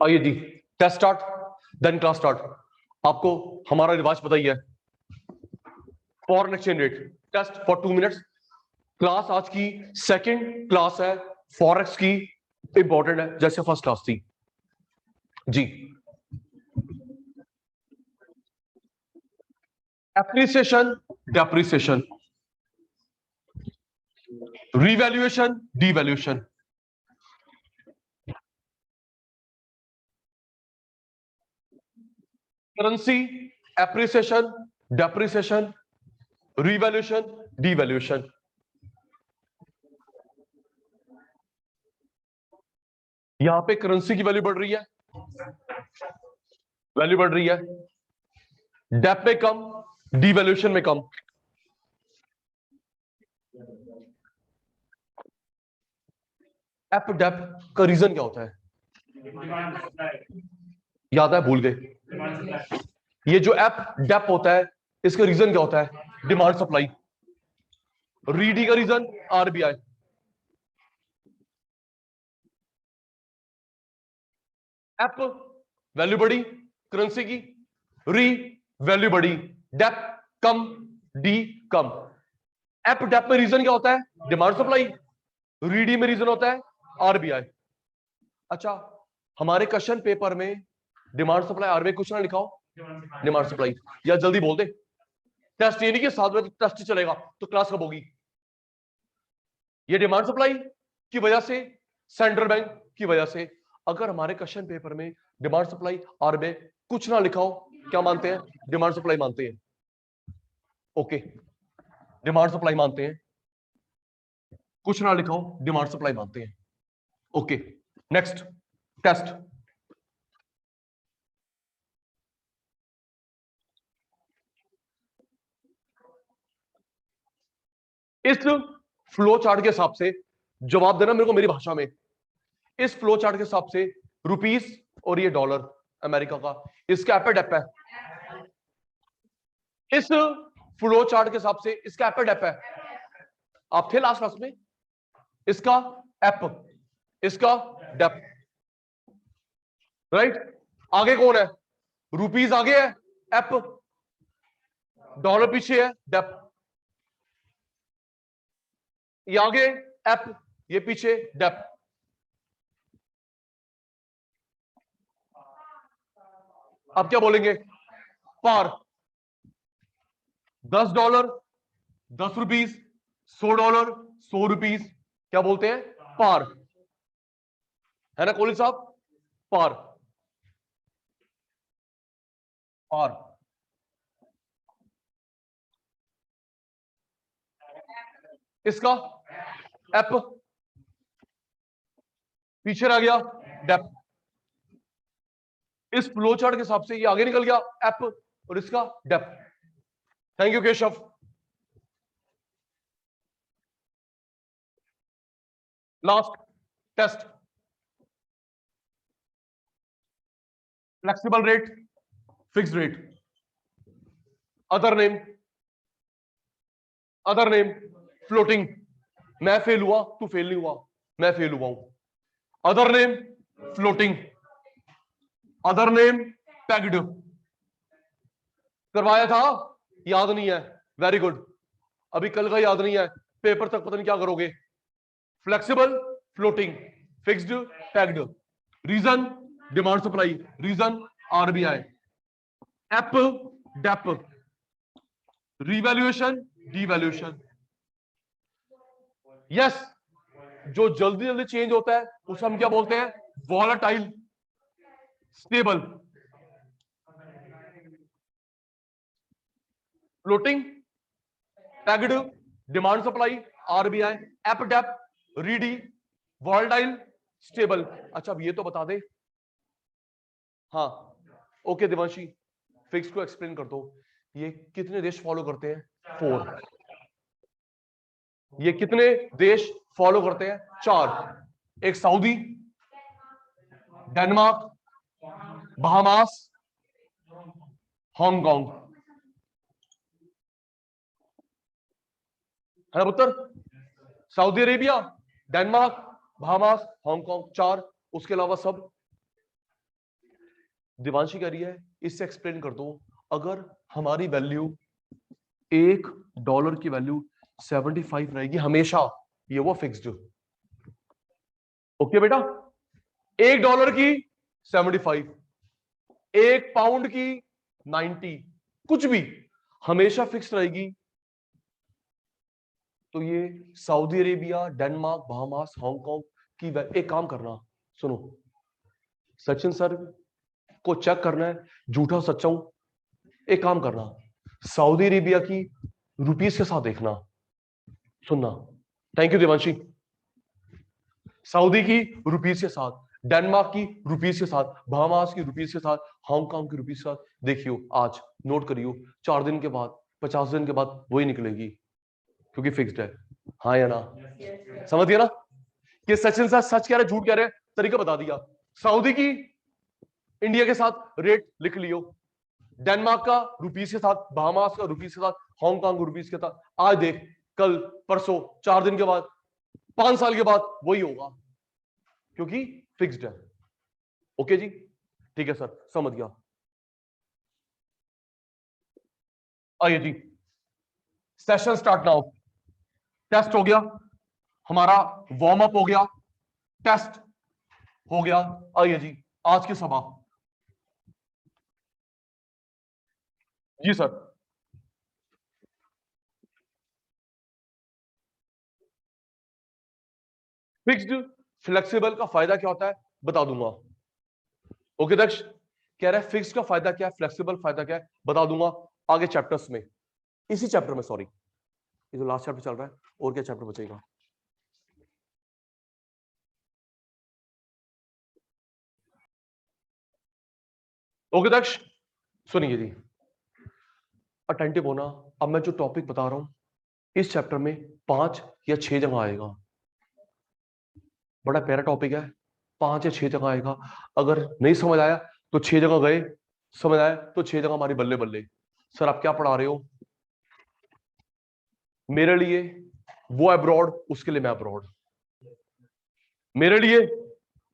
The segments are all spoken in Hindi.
आइए जी, test start, then class start. आपको हमारा रिवाज पता ही है, foreign exchange rate test for 2 minutes. Class आज की सेकंड क्लास है, फॉरेक्स की, इंपॉर्टेंट है जैसे फर्स्ट क्लास थी जी। Appreciation, depreciation, revaluation, devaluation, currency, appreciation, depreciation, revaluation, devaluation. यहां पे करेंसी की वैल्यू बढ़ रही है, वैल्यू बढ़ रही है, डेप में कम, डिवैल्यूएशन में कम। एप डेप का रीजन क्या होता है? याद है, भूल गए। ये जो एप डेप होता है, इसका रीजन क्या होता है? Demand supply. रीडी का रीजन आरबीआई। एप वैल्यू बढ़ी करेंसी की, री वैल्यू बढ़ी, डेप कम, डी कम। एप डेप में रीजन क्या होता है? Demand supply. रीडी में रीजन होता है आरबीआई। अच्छा, हमारे क्वेश्चन पेपर में डिमांड सप्लाई आरबीआई कुछ ना लिखाओ, डिमांड सप्लाई। या जल्दी बोल दे, टेस्ट ये नहीं कि 7 बजे टेस्ट चलेगा तो क्लास कब होगी। ये डिमांड सप्लाई की वजह से, सेंट्रल बैंक की वजह से। अगर हमारे क्वेश्चन पेपर में डिमांड सप्लाई आरबीआई कुछ ना लिखाओ, क्या मानते हैं? डिमांड सप्लाई मानते हैं। ओके, डिमांड सप्लाई मानते हैं, कुछ ना लिखाओ, डिमांड सप्लाई मानते हैं। Okay, next test. इस फ्लो चार्ट के हिसाब से जवाब देना मेरे को मेरी भाषा में। इस फ्लो चार्ट के हिसाब से रुपीस और ये डॉलर अमेरिका का, इसका एप डेप है। इस फ्लो चार्ट के हिसाब से इसका एप डेप है। आप थे लास्ट क्लास में। इसका एप, इसका डेप, राइट। आगे कौन है? रुपीस आगे है, एप, डॉलर पीछे है, डेप। ये आगे एप, ये पीछे डेप। अब क्या बोलेंगे? पार। $10, ₹10, $100, ₹100, क्या बोलते हैं? पार। है ना कोहली साहब? पार, पार। इसका एप पीछे रह गया, डेप। इस फ्लो चार्ट के हिसाब से ये आगे निकल गया, एप, और इसका dep. Thank you Keshav. Last test, flexible rate, fixed rate. Other name, other name floating. मैं फेल हुआ, तू फेल नहीं हुआ, मैं फेल हुआ हूं। Other name floating, other name pegged. करवाया था, याद नहीं है, वेरी गुड। अभी कल का याद नहीं है, पेपर तक पता नहीं क्या करोगे। Flexible, floating, fixed, pegged. Reason demand supply, reason RBI. App dep, revaluation, devaluation. Yes, जो जल्दी जल्दी चेंज होता है उसे हम क्या बोलते हैं? Volatile, stable. Floating, pegged, demand supply, RBI, app dep, RD, volatile, stable. अच्छा, अब ये तो बता दे। हाँ, ओके दिवांशी, फिक्स को एक्सप्लेन कर दो। ये कितने देश फॉलो करते हैं? 4। ये कितने देश फॉलो करते हैं? 4। एक सऊदी, डेनमार्क, बहामास, हांगकांग। है ना पुत्र? Saudi Arabia, Denmark, Bahamas, Hong Kong, 4। उसके अलावा सब दिवांशी कह रही है इससे एक्सप्लेन कर दो, अगर हमारी वैल्यू $1 की वैल्यू 75 रहेगी हमेशा, ये वो फिक्स्ड। ओके बेटा, $1 की 75, £1 की 90, कुछ भी हमेशा फिक्स रहेगी। तो ये Saudi Arabia, Denmark, Bahamas, Hong Kong की एक काम करना, सुनो, सचिन सर को चेक करना है झूठा सच्चा हूं, एक काम करना, सऊदी अरेबिया की रुपीस के साथ देखना, सुनना। Thank you Devanshi. सऊदी की रुपीस के साथ, डेनमार्क की रुपीस के साथ, बहामास की रुपीस के साथ, हांगकांग की रुपीस के साथ देखियो, आज नोट करियो, 4 दिन के बाद, 50 दिन के बाद वही निकलेगी, क्योंकि फिक्स्ड है। हाँ या ना? समझ गया ना कि सचिन सर सच कह रहे झूठ कह रहे, तरीका बता दिया। सऊदी की इंडिया के साथ रेट लिख लियो, डेनमार्क का रुपीस के साथ, बहामास का रुपीस के साथ, हांगकांग रुपीस के साथ। आज देख, कल, परसों, 4 दिन के बाद, 5 साल के बाद वही होगा, क्योंकि फिक्स्ड है। ओके जी, ठीक है सर, समझ गया। आइए जी, सेशन स्टार्ट नाउ। टेस्ट हो गया हमारा, वार्म अप हो गया, टेस्ट हो गया। आइए जी, आज की सभा। जी सर। फिक्स्ड फ्लेक्सिबल का फायदा क्या होता है बता दूंगा। ओके दक्ष कह रहा है फिक्स्ड का फायदा क्या है, फ्लेक्सिबल फायदा क्या है बता दूंगा आगे चैप्टर्स में, इसी चैप्टर में, सॉरी ये जो लास्ट चैप्टर चल रहा है, और क्या चैप्टर बचेगा। ओके दक्ष सुनिए जी, अटेंटिव होना। अब मैं जो टॉपिक बता रहा हूं इस चैप्टर में 5 या 6 जगह आएगा, बड़ा प्यारा टॉपिक है, 5 या 6 जगह आएगा। अगर नहीं समझ आया तो 6 जगह गए, समझ आया तो 6 जगह हमारी बल्ले बल्ले। सर आप क्या पढ़ा रहे हो, मेरे लिए वो अब्रॉड, उसके लिए मैं अब्रॉड, मेरे लिए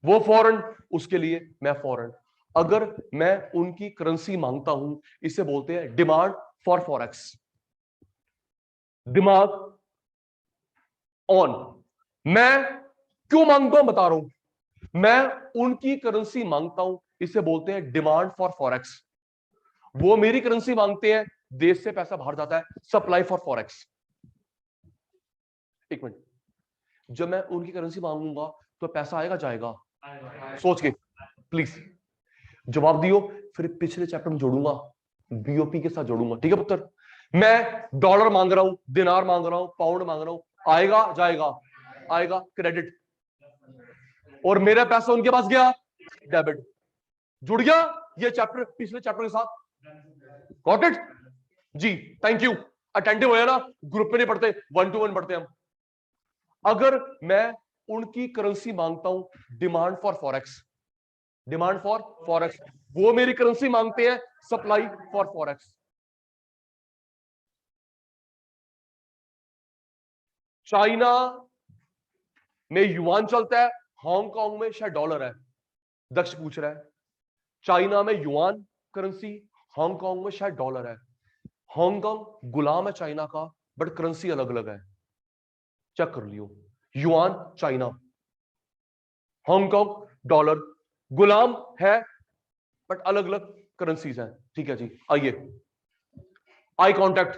वो फॉरेन, उसके लिए मैं फॉरेन। अगर मैं उनकी करेंसी मांगता हूं, इसे बोलते हैं डिमांड फॉर फॉरेक्स, दिमाग ऑन। मैं क्यों मांगता हूं बता रहा हूं, मैं उनकी करेंसी मांगता हूं, इसे बोलते हैं डिमांड फॉर फॉरेक्स। वो मेरी करेंसी मांगते हैं, देश से पैसा बाहर जाता है, सप्लाई फॉर फॉरेक्स। एक मिनट, जब मैं उनकी करेंसी मांगूंगा तो पैसा आएगा जाएगा, सोच के प्लीज जवाब दियो, फिर पिछले चैप्टर में जोड़ूंगा, बीओपी के साथ जोड़ूंगा, ठीक है पुत्र। मैं डॉलर मांग रहा हूं, दिनार मांग रहा हूं, पाउंड मांग रहा हूं, आएगा जाएगा, आएगा क्रेडिट, और मेरा पैसा उनके पास गया डेबिट, जुड़ गया ये चैप्टर पिछले चैप्टर के साथ। गॉट इट जी, थैंक यू। अटेंटिव हो ना, ग्रुप में नहीं पढ़ते, 1 to 1 पढ़ते हम। अगर मैं उनकी करेंसी मांगता हूं, demand for forex, demand for forex, वो मेरी करेंसी मांगते हैं, सप्लाई फॉर फॉरेक्स। चाइना में युआन चलता है, हांगकांग में शायद डॉलर है, दक्ष पूछ रहा है। चाइना में युआन करेंसी, हांगकांग में शायद डॉलर है। हांगकांग गुलाम है चाइना का, बट करेंसी अलग अलग है, चेक कर लियो। युआन चाइना, हांगकांग डॉलर, गुलाम है बट अलग अलग करेंसीज हैं, ठीक है जी। आइए, आई कांटेक्ट।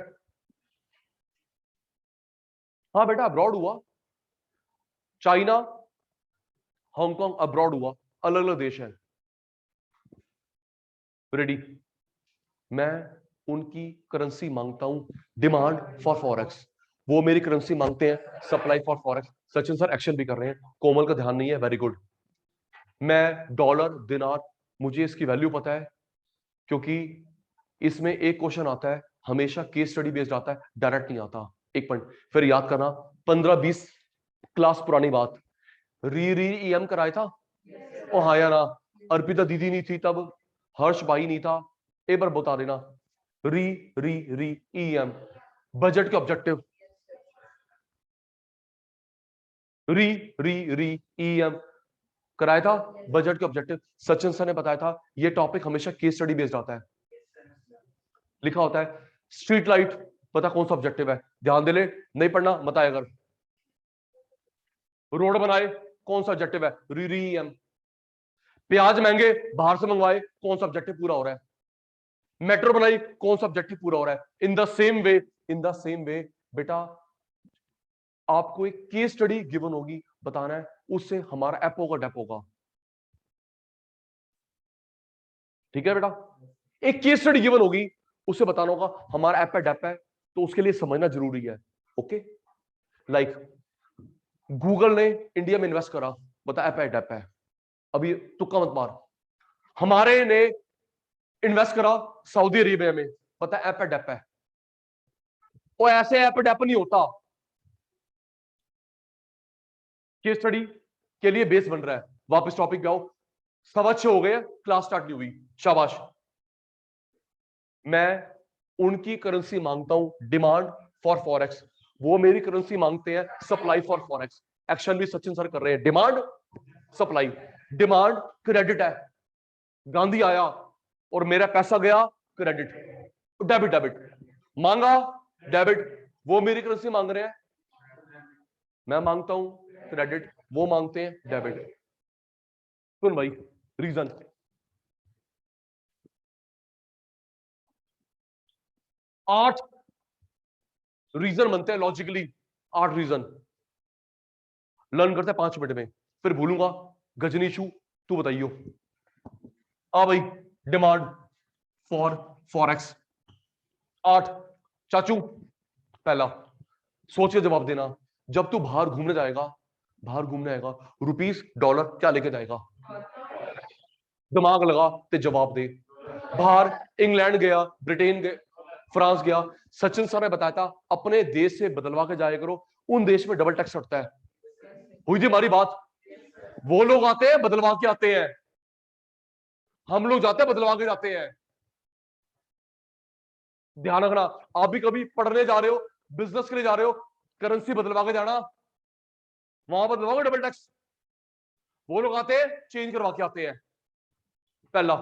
हाँ बेटा अब्रॉड हुआ, चाइना हांगकांग अब्रॉड हुआ, अलग अलग देश है। रेडी, मैं उनकी करेंसी मांगता हूं, डिमांड फॉर फॉरेक्स, वो मेरी करेंसी मांगते हैं, supply for forex. Sachin sir action भी कर रहे हैं, कोमल का ध्यान नहीं है, वेरी गुड। मैं डॉलर दिनार, मुझे इसकी वैल्यू पता है, क्योंकि इसमें एक क्वेश्चन आता है, हमेशा केस स्टडी बेस्ड आता है, डायरेक्ट नहीं आता। एक पॉइंट फिर याद करना, 15-20 क्लास पुरानी बात, री री ईएम कराया था, ओ हाँ या ना? अर्पिता दीदी नहीं थी तब, हर्ष भाई नहीं था, एक बार बता देना, री री री ईएम, बजट के ऑब्जेक्टिव, री री री ईएम, कराया था बजट के ऑब्जेक्टिव। सचिन सर ने बताया था ये टॉपिक हमेशा केस स्टडी बेस्ड आता है, लिखा होता है। स्ट्रीट लाइट पता कौन सा ऑब्जेक्टिव है, ध्यान दे ले, नहीं पढ़ना मत आए। अगर रोड बनाए कौन सा ऑब्जेक्टिव है, री एम। प्याज महंगे बाहर से मंगवाए कौन सा ऑब्जेक्टिव पूरा हो रहा है, मेट्रो बनाई कौन सा ऑब्जेक्टिव पूरा हो रहा है। इन द सेम वे बेटा आपको एक केस स्टडी गिवन होगी, बताना है उससे हमारा ऐप होगा डेप होगा। ठीक है बेटा, एक केस स्टडी गिवन होगी, उससे बताना होगा हमारा ऐप है डेप है, तो उसके लिए समझना जरूरी है। ओके, लाइक गूगल ने इंडिया में इन्वेस्ट करा, बता ऐप है डेप है, अभी तुक्का मत मार। हमारे ने इन्वेस्ट करा सऊदी अरेबिया में, पता ऐप है डेप है। और ऐसे ऐप डेप नहीं होता, केस स्टडी के लिए बेस बन रहा है। वापस टॉपिक पे आओ, 6:15 हो गए, क्लास स्टार्ट नहीं हुई, शाबाश। मैं उनकी करेंसी मांगता हूं डिमांड फॉर फॉरेक्स, वो मेरी करेंसी मांगते हैं सप्लाई फॉर फॉरेक्स। एक्शन भी सचिन सर कर रहे हैं, डिमांड सप्लाई। डिमांड क्रेडिट है, गांधी आया और मेरा पैसा गया क्रेडिट, डेबिट डेबिट मांगा डेबिट, वो मेरी करेंसी मांग रहे हैं, मैं मांगता हूं क्रेडिट, वो मांगते हैं डेबिट। सुन भाई, रीजन 8 रीजन बनते हैं लॉजिकली, 8 रीजन लर्न करते हैं 5 मिनट में, फिर भूलूंगा। गजनीशु तू बताइयो। भाई डिमांड फॉर फॉरेक्स 8। चाचू पहला सोच के जवाब देना, जब तू बाहर घूमने जाएगा, बाहर घूमने आएगा, रुपीस डॉलर क्या लेके जाएगा, दिमाग लगा ते जवाब दे। बाहर इंग्लैंड गया, ब्रिटेन गया, फ्रांस गया, सचिन सर ने बताया था अपने देश से बदलवा के जाया करो, उन देश में डबल टैक्स हटता है। हुई थी हमारी बात, वो लोग आते हैं बदलवा के आते हैं, हम लोग जाते हैं बदलवा के जाते हैं। ध्यान रखना, आप भी कभी पढ़ने जा रहे हो, बिजनेस के लिए जा रहे हो, करेंसी बदलवा के जाना, वहां बदलवाओगे डबल टैक्स। वो लोग आते हैं चेंज करवा के आते हैं। पहला,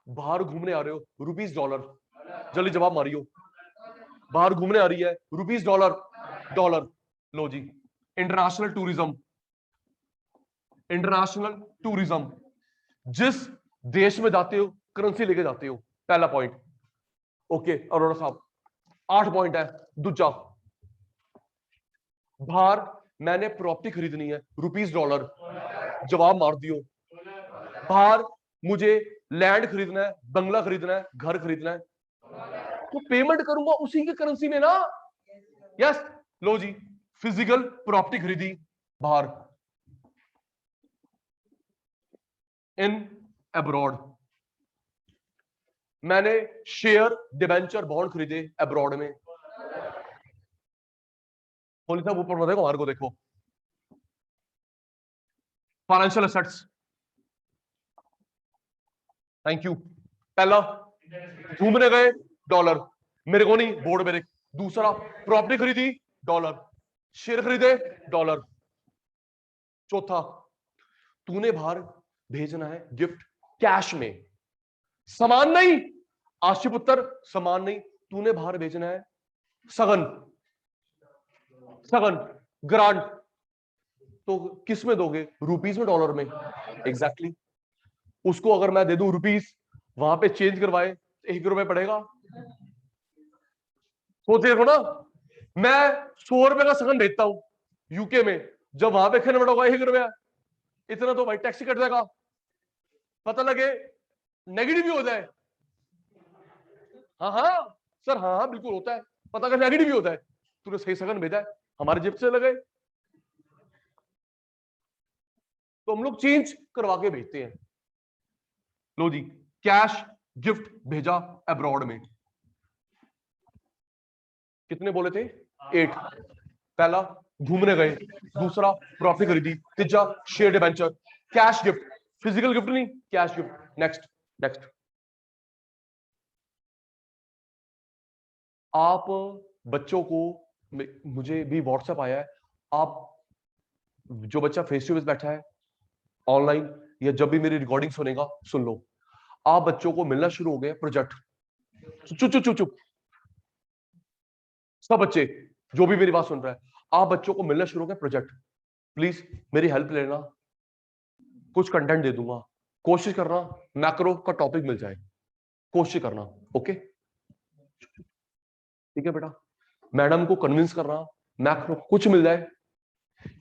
बाहर घूमने आ रहे हो, रुपीस डॉलर, जल्दी जवाब मारियो। बाहर घूमने आ रही है, रुपीस डॉलर, डॉलर लो जी। इंटरनेशनल टूरिज्म, इंटरनेशनल टूरिज्म, जिस देश में जाते हो करेंसी लेके जाते हो, पहला पॉइंट। ओके अरोड़ा साहब, 8 पॉइंट है। दूसरा, बाहर मैंने प्रॉपर्टी खरीदनी है, रुपीस डॉलर, जवाब मार दियो। बाहर मुझे लैंड खरीदना है, बंगला खरीदना है, घर खरीदना है, तो पेमेंट करूंगा उसी की करेंसी में ना। यस, लो जी, फिजिकल प्रॉपर्टी खरीदी बाहर, इन अब्रॉड। मैंने शेयर डिबेंचर बॉन्ड खरीदे अब्रॉड में। होली साहब ऊपर देखो, हमारे को देखो, फाइनेंशियल एसेट्स, थैंक यू। पहला घूमने गए डॉलर, मेरे को नहीं, बोर्ड मेरे। दूसरा, प्रॉपर्टी खरीदी डॉलर, शेयर खरीदे डॉलर। चौथा, तूने बाहर भेजना है गिफ्ट कैश में, सामान नहीं, आशी पुत्र सामान नहीं, तूने बाहर भेजना है सगन, सगन ग्रांट, तो किस में दोगे, रुपीस में डॉलर में, एग्जैक्टली उसको अगर मैं दे दूं रुपीस, वहां पे चेंज करवाए 1 रुपए पड़ेगा। सोच देखो ना, मैं 100 रुपए का सगन भेजता हूं यूके में, जब वहां पे खरीदना होगा 1 रुपया, इतना तो भाई टैक्सी कट जाएगा, पता लगे नेगेटिव भी हो जाए। हाँ हाँ सर, हाँ हाँ बिल्कुल होता है, पता कर नेगेटिव भी होता है, तूने सही सगन भेजा है, हमारे जेब से लगे, तो हम लोग चेंज करवा के भेजते हैं। लो जी, कैश गिफ्ट भेजा अब्रॉड में, कितने बोले थे, 8। पहला घूमने गए, दूसरा प्रॉपर्टी खरीदी, तीसरा share debenture, cash gift, physical gift नहीं, कैश गिफ्ट। Next, next. आप बच्चों को, मुझे भी व्हाट्सएप आया है, आप जो बच्चा फेस टू फेस बैठा है ऑनलाइन या जब भी मेरी रिकॉर्डिंग सुनेगा सुन लो, आप बच्चों को मिलना शुरू हो गया प्रोजेक्ट। चुप चुप चुप चुप, सब बच्चे जो भी मेरी बात सुन रहा है, आप बच्चों को मिलना शुरू हो गया प्रोजेक्ट। प्लीज मेरी हेल्प लेना, कुछ कंटेंट दे दूंगा, कोशिश करना मैक्रो का टॉपिक मिल जाए, कोशिश करना। ओके ठीक है बेटा, मैडम को कन्विंस करना मैक्रो कुछ मिल जाए,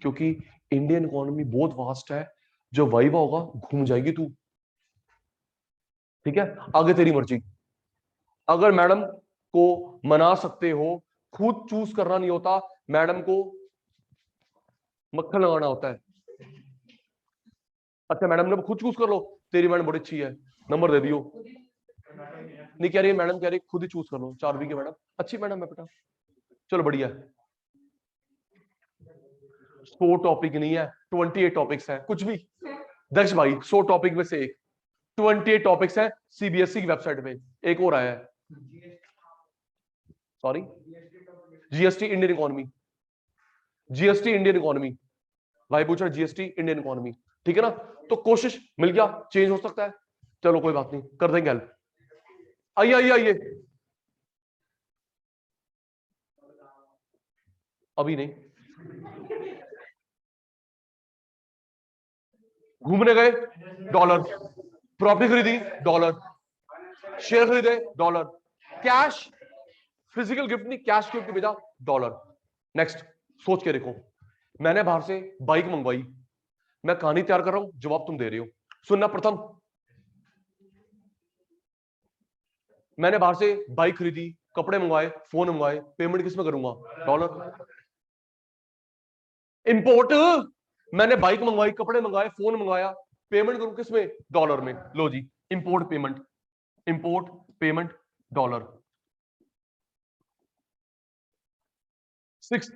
क्योंकि इंडियन इकोनॉमी बहुत वास्ट है, जो वाइवा होगा घूम जाएगी तू। ठीक है, आगे तेरी मर्जी। अगर मैडम को मना सकते हो, खुद चूज करना नहीं होता, मैडम को मक्खन लगाना होता है। अच्छा मैडम ने खुद चूज कर लो, तेरी मैडम बड़ी अच्छी है, नंबर दे दियो। नहीं कह रही है मैडम, कह रही खुद ही चूज कर लो, 4 की मैडम अच्छी मैडम है बेटा, चलो बढ़िया। 100 टॉपिक नहीं है, 28 टॉपिक्स है, कुछ भी दक्ष भाई 100 टॉपिक में से एक 28 टॉपिक्स है सीबीएसई की वेबसाइट पे। एक और आया है, sorry GST Indian economy, GST Indian economy, भाई पूछा जीएसटी इंडियन इकोनॉमी, ठीक है ना। तो कोशिश मिल गया, चेंज हो सकता है, चलो कोई बात नहीं, कर देंगे हेल्प। आइए आइए आइए, अभी नहीं, घूमने गए डॉलर, प्रॉपर्टी खरीदी डॉलर, शेयर खरीदे डॉलर, कैश फिजिकल गिफ्ट नहीं कैश गिफ्ट भेजा डॉलर। नेक्स्ट सोच के देखो, मैंने बाहर से बाइक मंगवाई, मैं कहानी तैयार कर रहा हूं, जवाब तुम दे रहे हो। सुनना, प्रथम मैंने बाहर से बाइक खरीदी, कपड़े मंगवाए, फोन मंगवाए, पेमेंट किस में करूंगा? डॉलर। इंपोर्ट, मैंने बाइक मंगवाई, कपड़े मंगवाए, फोन मंगवाया, पेमेंट करूं किस में? डॉलर में। लो जी, import payment, import payment dollar. 6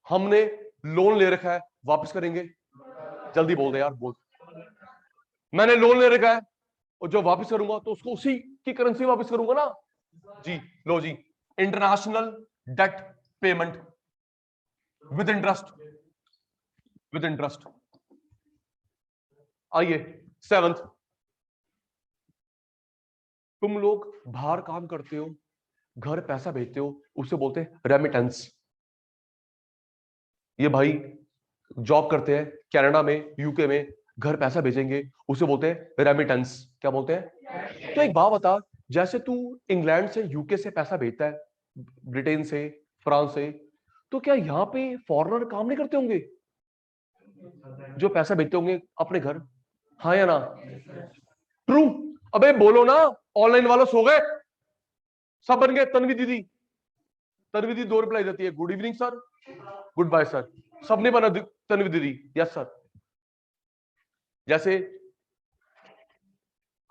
हमने लोन ले रखा है, वापस करेंगे, जल्दी बोल दे यार, बोल। मैंने लोन ले रखा है और जो वापस करूंगा तो उसको उसी की करेंसी वापस करूंगा ना जी। लो जी, international debt payment with interest, with interest. आइए 7th, तुम लोग बाहर काम करते हो, घर पैसा भेजते हो, उसे बोलते हैं रेमिटेंस। ये भाई जॉब करते हैं कनाडा में, यूके में, घर पैसा भेजेंगे, उसे बोलते हैं रेमिटेंस। क्या बोलते हैं? तो एक बात बता, जैसे तू इंग्लैंड से यूके से पैसा भेजता है, ब्रिटेन से, फ्रांस से, तो क्या यहाँ पे फॉरेनर काम नहीं करते होंगे जो पैसा भेजते होंगे अपने घर? हाँ या ना? ट्रू। अबे बोलो ना, ऑनलाइन वालों सो गए, सब बन गए। तन्वी दीदी, तन्वी दीदी 2 रिप्लाई देती है, good evening sir, goodbye sir, सबने बना तन्वी दीदी, यस सर। जैसे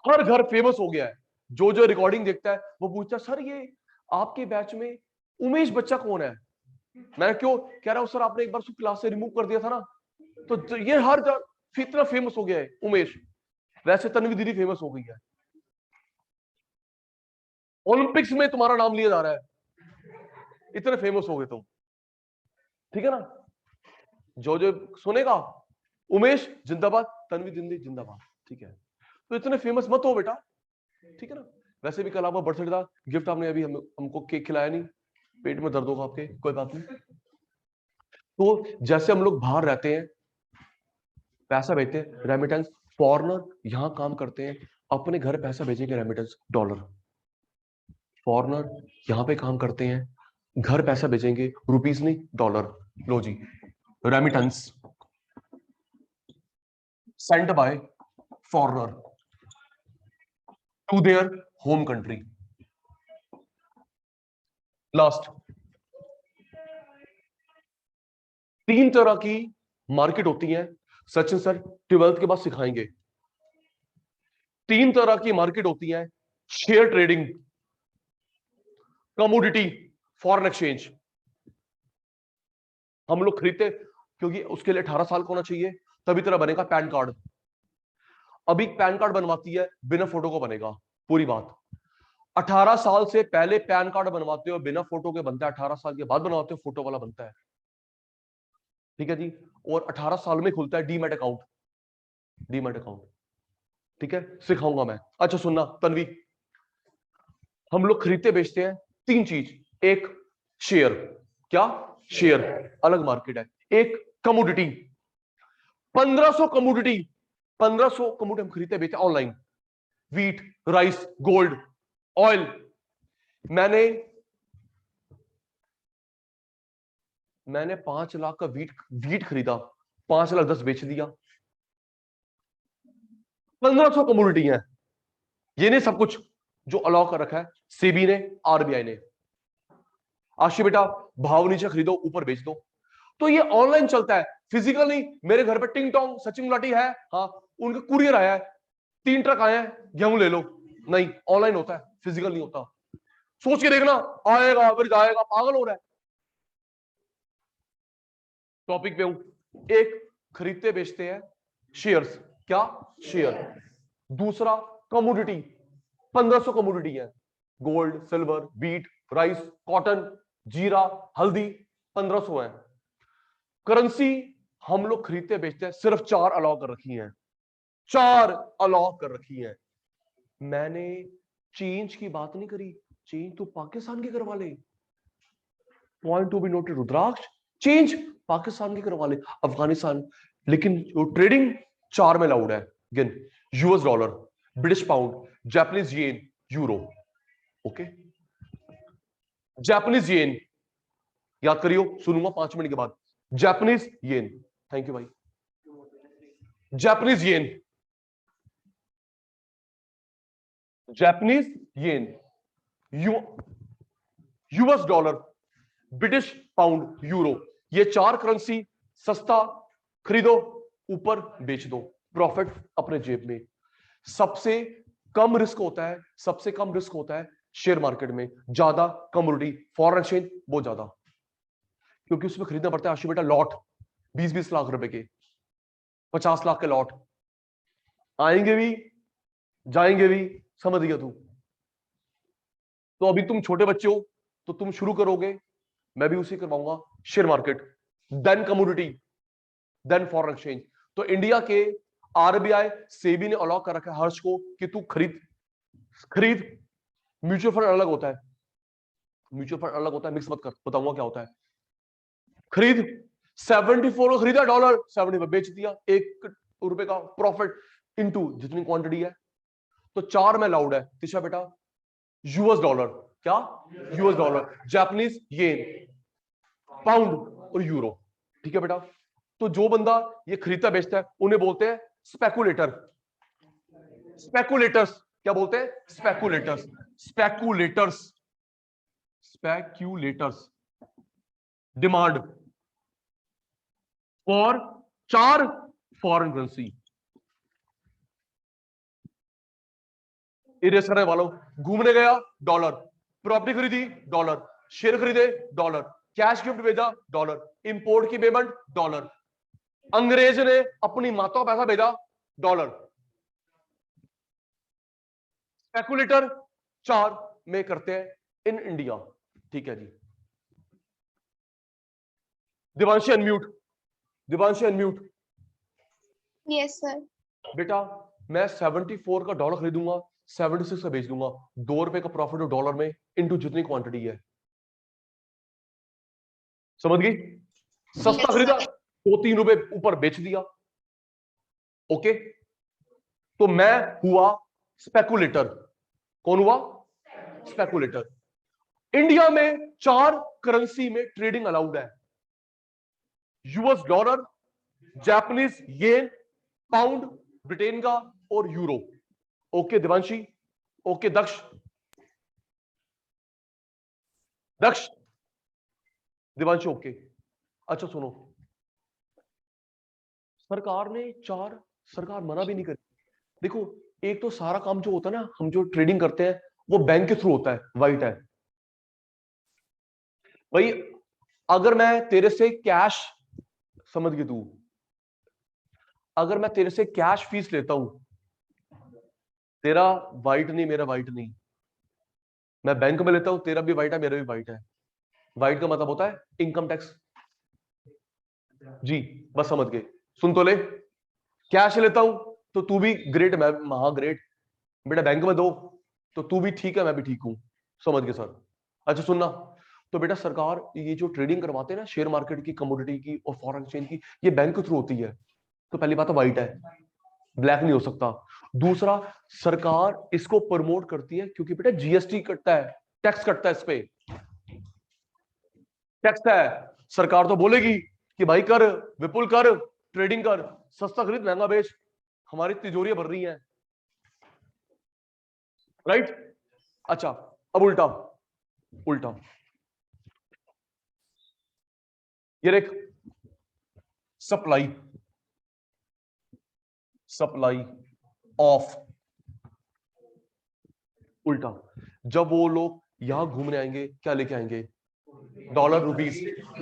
हर घर फेमस हो गया है, जो जो रिकॉर्डिंग देखता है वो पूछता है सर ये आपके बैच में उमेश बच्चा कौन है? मैं क्यों कह रहा हूं सर, आपने एक बार उसको क्लास से रिमूव कर दिया था ना, तो ये हर इतना फेमस हो गया है उमेश। वैसे तन्वी दीदी फेमस हो गई है, ओलंपिक्स में तुम्हारा नाम लिया जा रहा है, इतने फेमस हो गए तुम। ठीक है ना, जो जो सुनेगा उमेश जिंदाबाद, तन्वी दीदी जिंदाबाद। ठीक है, तो इतने फेमस मत हो बेटा, ठीक है ना। वैसे भी कल आपका बर्थडे था, गिफ्ट आपने अभी हमको केक खिलाया नहीं, पेट में दर्द होगा आपके, कोई बात नहीं। तो जैसे हम लोग बाहर रहते हैं, पैसा भेजते हैं रेमिटेंस, फॉरनर यहां काम करते हैं, अपने घर पैसा भेजेंगे रेमिटेंस डॉलर। फॉरनर यहां पे काम करते हैं, घर पैसा भेजेंगे रुपीस नहीं डॉलर। लो जी, remittance send by foreigner to their home country. Last, 3 तरह की मार्केट होती है, सचिन सर 12th के बाद सिखाएंगे। 3 तरह की मार्केट होती है, share trading, commodity, foreign exchange. हम लोग खरीदते, क्योंकि उसके लिए 18 साल का होना चाहिए, तभी तरह बनेगा पैन कार्ड। अभी पैन कार्ड बनवाती है बिना फोटो को बनेगा, पूरी बात। 18 साल से पहले पैन कार्ड बनवाते हो बिना फोटो के बनता है, 18 साल के बाद बनवाते हो फोटो वाला बनता है। ठीक है जी, और 18 साल में खुलता है डीमैट अकाउंट। डीमैट अकाउंट, ठीक है, सिखाऊंगा मैं। अच्छा सुनना तन्वी, हम लोग खरीदते बेचते हैं 3 चीज। एक शेयर, क्या शेयर, अलग मार्केट है। एक कमोडिटी, 1500 कमोडिटी, 1500 कमोडिटी हम खरीदते बेचते online. Wheat, rice, gold, oil. मैंने 5 लाख का व्हीट खरीदा, 5 लाख 10 बेच दिया। 1500 कमोडिटी है। ये नहीं सब कुछ जो अलाउ कर रखा है सेबी ने, आरबीआई ने। आशी बेटा भाव नीचे खरीदो ऊपर बेच दो। तो ये ऑनलाइन चलता है, फिजिकल नहीं। मेरे घर पे टिंग टोंग सचिन गुलाटी है, हाँ, उनका कुरियर आया है, 3 ट्रक आए हैं, गेहूं ले लो। नहीं, ऑनलाइन होता है, फिजिकल नहीं होता। सोच के देखना, आएगा फिर जाएगा, पागल हो रहा है। टॉपिक पे हूं। एक, खरीदते बेचते हैं शेयर्स, क्या शेयर। दूसरा कमोडिटी, 1500 कमोडिटी है। Gold, silver, wheat, rice, cotton, जीरा, हल्दी, 1500 है। करेंसी हम लोग खरीदते बेचते हैं सिर्फ 4 अलाउ कर रखी हैं, 4 अलाउ कर रखी हैं। मैंने चेंज की बात नहीं करी, चेंज तो पाकिस्तान की करवा ले। Point to be noted Rudraksh, change Pakistan की करवा ले, अफगानिस्तान। लेकिन जो ट्रेडिंग 4 में अलाउड है, गिन, US dollar, British pound, Japanese yen, euro. Okay, Japanese yen याद करियो, सुनूंगा 5 मिनट के बाद। जापानीज येन, थैंक यू भाई। Japanese yen, Japanese yen, US dollar, British pound, euro. ये 4 करेंसी, सस्ता खरीदो ऊपर बेच दो, प्रॉफिट अपने जेब में। सबसे कम रिस्क होता है, सबसे कम रिस्क होता है शेयर मार्केट में, ज्यादा कमोडिटी, फॉरेन एक्सचेंज बहुत ज्यादा, क्योंकि उसमें खरीदना पड़ता है आशु बेटा लॉट, 20-20 लाख रुपए के, 50 लाख के लॉट आएंगे भी जाएंगे भी, समझ गया तू। तो अभी तुम छोटे बच्चे हो तो तुम शुरू करोगे, मैं भी उसी करवाऊंगा, share market, then commodity, then foreign exchange. तो इंडिया के आरबीआई सेबी ने अलाउ कर रखा है हर्ष को कि तू खरीद खरीद। म्यूचुअल फंड अलग होता है, म्यूचुअल फंड अलग होता है, मिक्स मत कर, बताऊंगा क्या होता है। खरीद, 74 को खरीदा डॉलर, 70 पे बेच दिया, ₹1 का प्रॉफिट इनटू जितनी क्वांटिटी है। तो 4 में अलाउड है तिशा बेटा, यूएस डॉलर, क्या US dollar, Japanese yen, pound और यूरो, ठीक है बेटा। तो जो बंदा ये खरीदता बेचता है उन्हें बोलते हैं स्पेकुलेटर। स्पेकुलेटर्स, क्या बोलते हैं, speculators, speculators, speculators. Demand for 4 foreign currency. Erase करने वालों, घूमने गया डॉलर, प्रॉपर्टी खरीदी डॉलर, शेयर खरीदे डॉलर, कैश गिफ्ट भेजा डॉलर, इंपोर्ट की पेमेंट डॉलर, अंग्रेज ने अपनी माता को पैसा भेजा डॉलर। स्पेकुलेटर 4 में करते हैं इन इंडिया, ठीक है जी। Divanshi unmute, Divanshi unmute. Yes sir. बेटा मैं 74 का डॉलर खरीदूंगा, 76 का बेच दूंगा, ₹2 का प्रॉफिट हो डॉलर में इनटू जितनी क्वांटिटी है, समझ गई। सस्ता खरीदा तो ₹3 ऊपर बेच दिया, ओके। तो मैं हुआ स्पेकुलेटर। कौन हुआ, स्पेकुलेटर। इंडिया में 4 करेंसी में ट्रेडिंग अलाउड है, US dollar, Japanese yen, pound Britain का और यूरो। ओके दिवांशी, ओके दक्ष, दक्ष, दिवांशी ओके। अच्छा सुनो, सरकार ने 4, सरकार मना भी नहीं करी। देखो एक तो सारा काम जो होता है ना, हम जो ट्रेडिंग करते हैं वो बैंक के थ्रू होता है, वाइट है भाई। अगर मैं तेरे से कैश, समझ गई तू, अगर मैं तेरे से कैश फीस लेता हूं, तेरा वाइट नहीं मेरा वाइट नहीं, मैं बैंक में लेता हूं, तेरा भी वाइट है मेरा भी वाइट है। वाइट का मतलब होता है इनकम टैक्स, जी बस समझ गए। सुन तो ले, कैश लेता हूं तो तू भी ग्रेट, मैं महा ग्रेट, बेटा बैंक में दो तो तू भी ठीक है मैं भी ठीक हूं, समझ गए सर। अच्छा सुनना, तो बेटा सरकार ये जो ट्रेडिंग करवाते हैं ना शेयर मार्केट की, कमोडिटी की और फॉरेन एक्सचेंज की, ये बैंक के थ्रू होती है। तो पहली बात तो व्हाइट है, ब्लैक नहीं हो सकता। दूसरा, सरकार इसको प्रमोट करती है क्योंकि बेटा जीएसटी कटता है, टैक्स कटता है, इस पे टैक्स है। सरकार तो बोलेगी कि भाई कर, विपुल कर, ट्रेडिंग कर, सस्ता खरीद महंगा बेच, हमारी तिजोरियां भर रही हैं, राइट। अच्छा अब उल्टा, उल्टा ये देख, सप्लाई, सप्लाई ऑफ, उल्टा। जब वो लोग यहां घूमने आएंगे क्या लेके आएंगे? Dollar, rupees.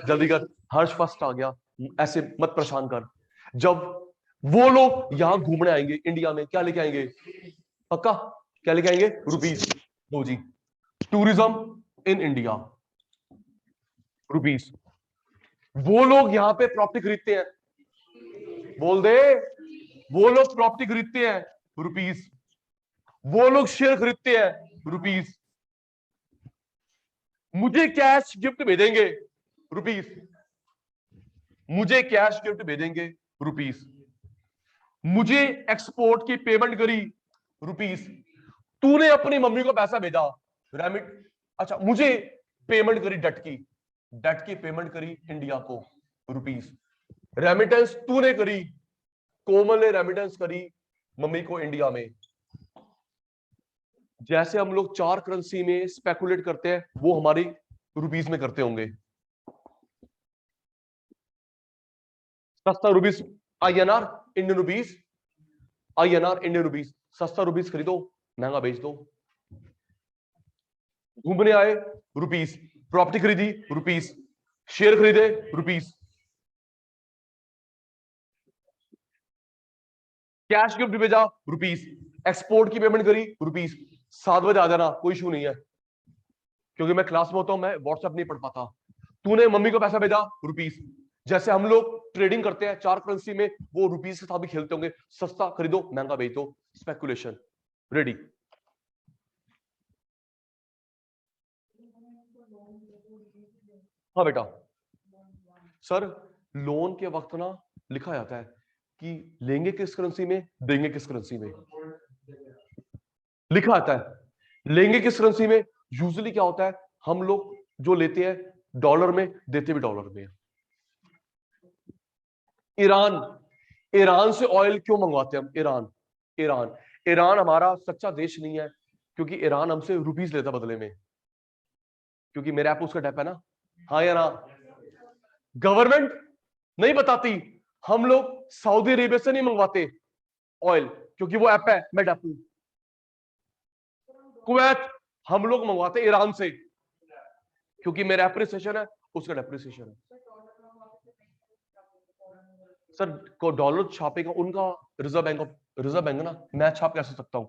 जल्दी कर, हर्ष फर्स्ट आ गया, ऐसे मत परेशान कर। जब वो लोग यहां घूमने आएंगे इंडिया में क्या लेके आएंगे? पक्का क्या लेके आएंगे? रुपीस। लो जी, टूरिज्म इन इंडिया, रुपीस। वो लोग यहां पे प्रॉपर्टी खरीदते हैं, बोल दे, वो लोग प्रॉपर्टी खरीदते हैं, रुपीस। वो लोग शेयर खरीदते हैं, रुपीस। मुझे कैश गिफ्ट भेजेंगे, रुपीस। मुझे कैश गिफ्ट भेजेंगे, रुपीस। मुझे एक्सपोर्ट की पेमेंट करी, रुपीस। तूने अपनी मम्मी को पैसा भेजा, रेमिट। अच्छा, मुझे पेमेंट करी डेट की, डेट की पेमेंट करी इंडिया को, रुपीस। रेमिटेंस तूने करी, कोमल ने रेमिटेंस करी मम्मी को इंडिया में। जैसे हम लोग चार करेंसी में स्पेकुलेट करते हैं वो हमारी रुपीस में करते होंगे। सस्ता rupees INR Indian rupees, INR Indian rupees. सस्ता रुपीस खरीदो, महंगा बेच दो। घूमने आए, रुपीस। प्रॉपर्टी खरीदी, रुपीस। शेयर खरीदे, रुपीस। कैश गिफ्ट भेजा, रुपीस। एक्सपोर्ट की पेमेंट करी, रुपीस। 7 बजे आ जाना, कोई इशू नहीं है, क्योंकि मैं क्लास में होता हूं, मैं व्हाट्सएप नहीं पढ़ पाता। तूने मम्मी को पैसा भेजा, रुपीस। जैसे हम लोग ट्रेडिंग करते हैं चार करेंसी में, वो रुपीस के साथ भी खेलते होंगे, सस्ता खरीदो महंगा बेचो, स्पेकुलेशन। रेडी? हाँ बेटा। सर लोन के वक्त ना लिखा जाता है कि लेंगे किस करेंसी में, देंगे किस करेंसी में, लिखा आता है। लेंगे किस करेंसी में, यूजुअली क्या होता है, हम लोग जो लेते हैं डॉलर में, देते भी डॉलर में। ईरान, ईरान से ऑयल क्यों मंगवाते हैं हम? ईरान, ईरान, ईरान हमारा सच्चा देश नहीं है, क्योंकि ईरान हमसे रुपीस लेता बदले में, क्योंकि मेरे ऐप उसका टैप है ना। हाँ या ना? गवर्नमेंट नहीं बताती। हम लोग सऊदी अरेबिया से नहीं मंगवाते ऑयल, क्योंकि वो ऐप है, मैं टैप हूं। कुवैत हम लोग मंगवाते ईरान से, क्योंकि मेरा एप्रिसिएशन है, उसका डेप्रिसिएशन है। सर को डॉलर छापेगा उनका reserve bank of, reserve bank ना, मैं छाप कैसे सकता हूं?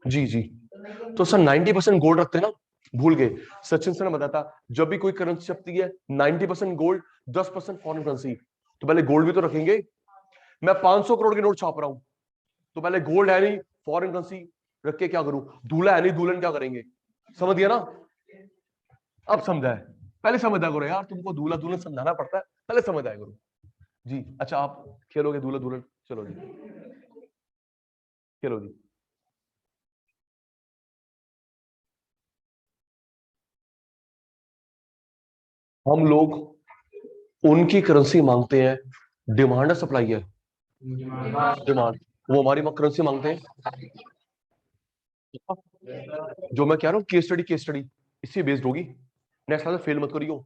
जी जी। तो सर 90% गोल्ड रखते हैं ना, भूल गए। सचिन सर ने बताया था जब भी कोई करेंसी छपती है 90% गोल्ड, 10% फॉरेन करेंसी। तो पहले गोल्ड भी तो रखेंगे। मैं 500 करोड़ के नोट छाप रहा हूं, तो पहले गोल्ड है नहीं, फॉरेन करेंसी रख के क्या करूं? दूल्हा है नहीं, दुल्हन क्या करेंगे? समझ गया ना? अब समझा है, पहले समझा करो यार, तुमको दूल्हा दुल्हन समझाना पड़ता है, पहले समझ आया करो जी। अच्छा आप खेलोगे दूल्हा दुल्हन? चलो जी, खेलो जी। हम लोग उनकी करेंसी मांगते हैं, डिमांड है सप्लाई है? डिमांड। वो हमारी करेंसी मांगते हैं, जो मैं कह रहा हूँ केस स्टडी, केस स्टडी इससे बेस्ड होगी, नेक्स्ट क्लास में फेल मत करियो।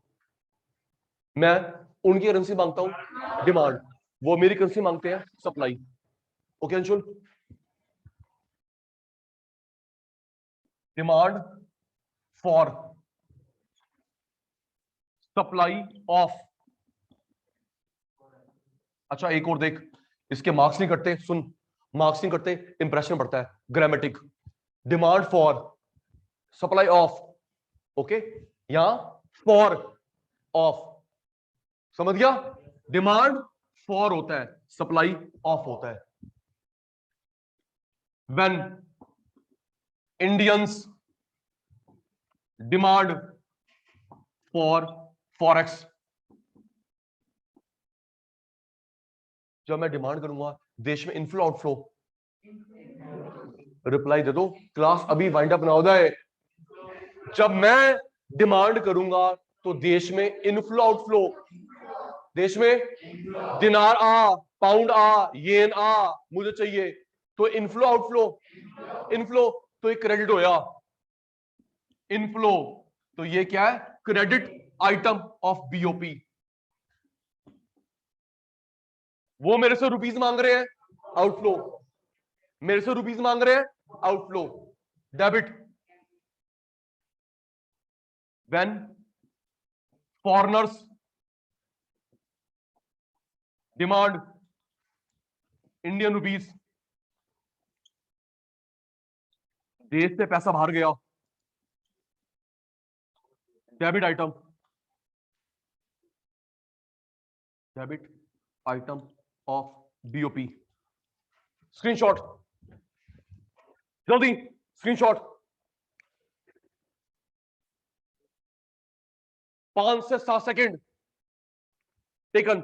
मैं उनकी करेंसी मांगता हूँ डिमांड, वो मेरी करेंसी मांगते हैं supply. Okay Anshul? Demand for supply of. अच्छा एक और देख, इसके मार्क्स नहीं कटते, सुन, मार्क्स नहीं कटते, इंप्रेशन बढ़ता है, grammatic. Demand for supply of, okay, यहां फॉर ऑफ, समझ गया? डिमांड फॉर होता है, सप्लाई ऑफ होता है। When Indians demand for forex, जब मैं डिमांड करूंगा देश में इनफ्लो आउटफ्लो, रिप्लाई दे दो, क्लास अभी वाइंड अप ना हो जाए। जब मैं डिमांड करूंगा तो देश में इनफ्लो आउटफ्लो, देश में दिनार आ, पाउंड आ, येन आ मुझे चाहिए, तो इनफ्लो आउटफ्लो, इनफ्लो तो ये क्रेडिट होया, इनफ्लो तो ये क्या है? Credit item of BOP. वो मेरे से रुपीस मांग रहे हैं, आउटफ्लो, मेरे से रुपीस मांग रहे हैं, outflow. Debit when foreigners demand Indian rupees, देश से पैसा बाहर गया, debit item, debit item of BOP. Screenshot जल्दी, स्क्रीनशॉट। 5 से 7 सेकेंड टेकन।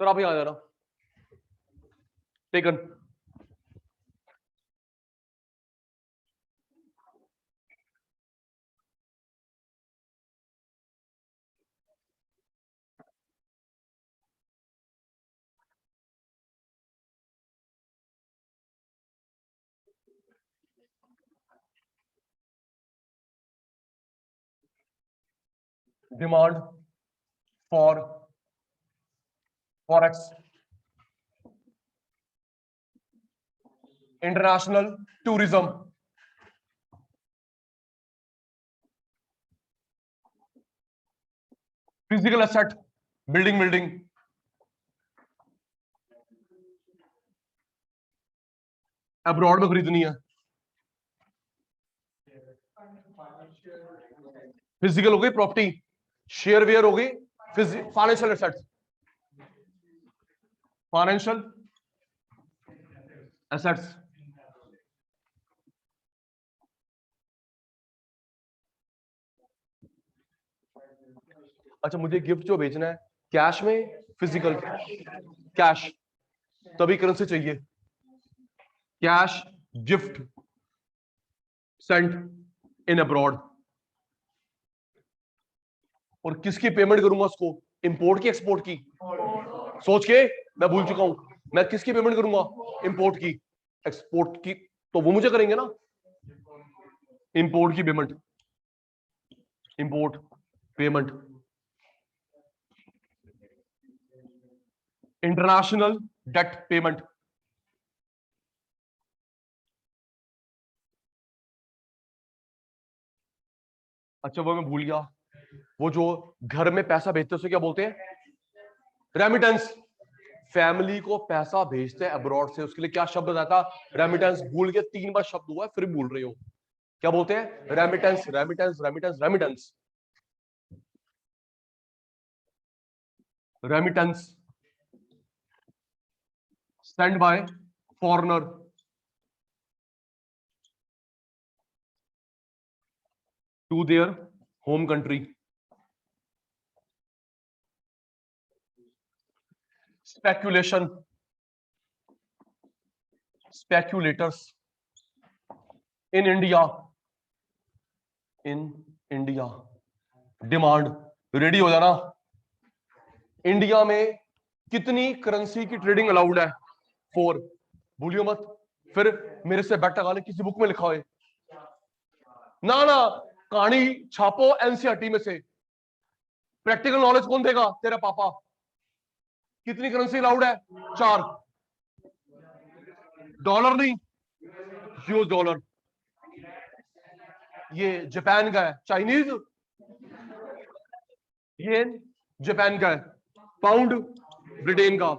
सर आप यहां आ जाना। Taken. Demand for forex, international tourism, physical asset, building, building, abroad में खरीदनी है। फिजिकल हो गई प्रॉपर्टी, शेयर वेयर हो गई, फाइनेंशियल एसेट्स, फाइनेंशियल एसेट्स। अच्छा, मुझे गिफ्ट जो भेजना है कैश में, फिजिकल कैश, तभी करेंसी चाहिए। Cash gift sent in abroad. और किसकी पेमेंट करूंगा उसको? इंपोर्ट की, एक्सपोर्ट की? सोच के मैं भूल चुका हूं, मैं किसकी पेमेंट करूंगा? इंपोर्ट की, एक्सपोर्ट की तो वो मुझे करेंगे ना। इंपोर्ट की payment, import payment, international debt payment. अच्छा वो मैं भूल गया, वो जो घर में पैसा भेजते हैं उसे क्या बोलते हैं? रेमिटेंस। फैमिली को पैसा भेजते हैं अब्रॉड से, उसके लिए क्या शब्द आता है? रेमिटेंस। भूल के 3 बार शब्द हुआ है, फिर भूल रहे हो। क्या बोलते हैं? Remittance, remittance, remittance, remittance, remittance. Send by foreigner to their home country. Speculation, speculators in India, in India. Demand, ready हो जाना। इंडिया में कितनी करेंसी की ट्रेडिंग अलाउड है? 4, भूलियो मत। फिर मेरे से बैठ वाले किसी बुक में लिखा हो ना, ना, कहानी छापो एनसीईआरटी में से। प्रैक्टिकल नॉलेज कौन देगा? तेरा पापा। कितनी करेंसी अलाउड है? 4। डॉलर नहीं, यूएस डॉलर। ये जापान का है, चाइनीज येन जापान का है, पाउंड ब्रिटेन का,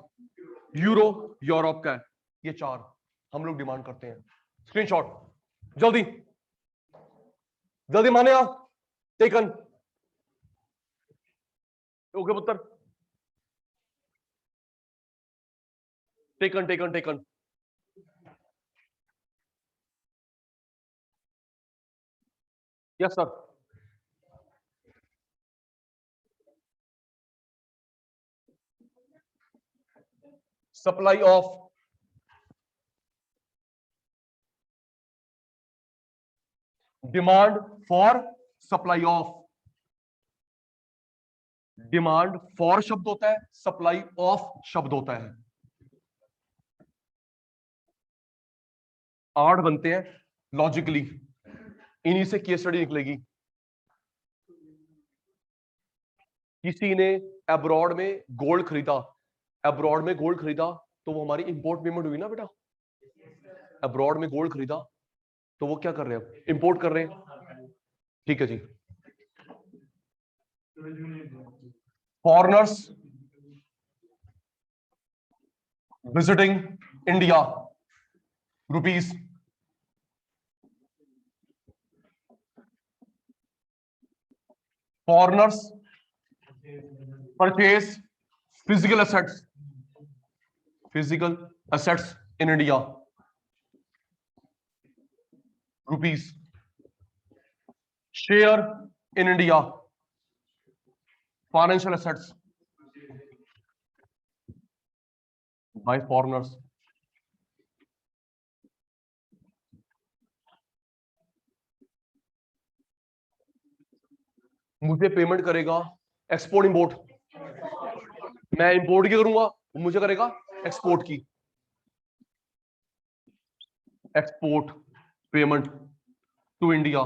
यूरो यूरोप का है। ये 4 हम लोग डिमांड करते हैं। स्क्रीनशॉट जल्दी जल्दी माने आप। टेकन। ओके पुत्र। Taken taken taken. Yes sir. Supply of demand for supply of. Demand for शब्द होता है, सप्लाई ऑफ शब्द होता है। 8 बनते हैं लॉजिकली, इन्हीं से केस स्टडी निकलेगी। किसी ने अब्रॉड में गोल्ड खरीदा, अब्रॉड में गोल्ड खरीदा तो वो हमारी इंपोर्ट पेमेंट हुई ना बेटा। अब्रॉड में गोल्ड खरीदा तो वो क्या कर रहे हैं, इंपोर्ट कर रहे हैं। ठीक है जी। Foreigners visiting India, rupees. Foreigners purchase physical assets, physical assets in India, rupees. Share in India, financial assets by foreigners. मुझे पेमेंट करेगा एक्सपोर्ट इंपोर्ट, मैं इंपोर्ट की करूंगा, वो मुझे करेगा एक्सपोर्ट की। Export payment to India.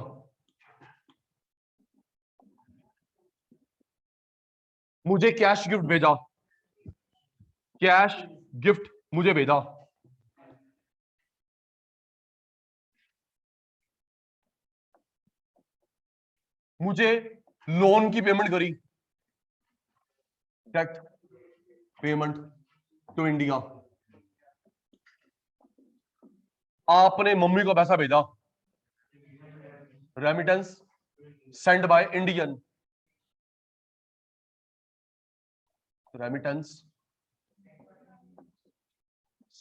मुझे कैश गिफ्ट भेजा, कैश गिफ्ट मुझे भेजा। मुझे लोन की पेमेंट करी, डेट पेमेंट टू इंडिया। आपने मम्मी को पैसा भेजा, remittance send by Indian, remittance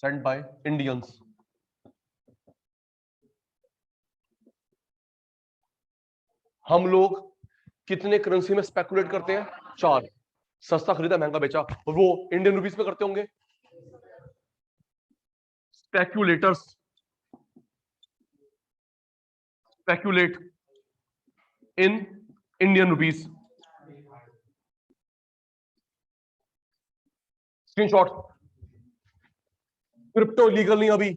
send by Indians. हम लोग कितने करेंसी में स्पेकुलेट करते हैं? 4। सस्ता खरीदा महंगा बेचा, और वो इंडियन रुपीस में करते होंगे। Speculators speculate in Indian rupees. Screenshot. Crypto legal नहीं अभी,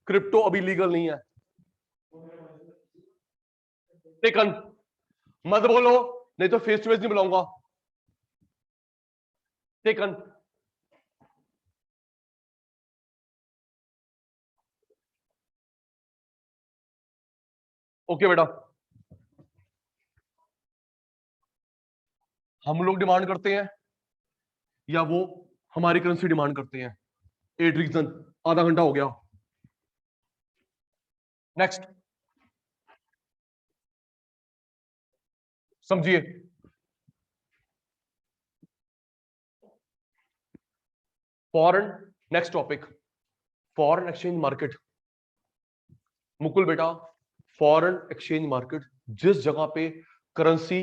क्रिप्टो अभी लीगल नहीं है। टेकन। मत बोलो नहीं तो फेस टू फेस नहीं बुलाऊंगा। टेकन। ओके बेटा। हम लोग डिमांड करते हैं या वो हमारी करेंसी डिमांड करते हैं? 8 रीजन। आधा घंटा हो गया। नेक्स्ट समझिए। Foreign, next topic, foreign exchange market. Mukul बेटा, फॉरेन एक्सचेंज मार्केट जिस जगह पे करेंसी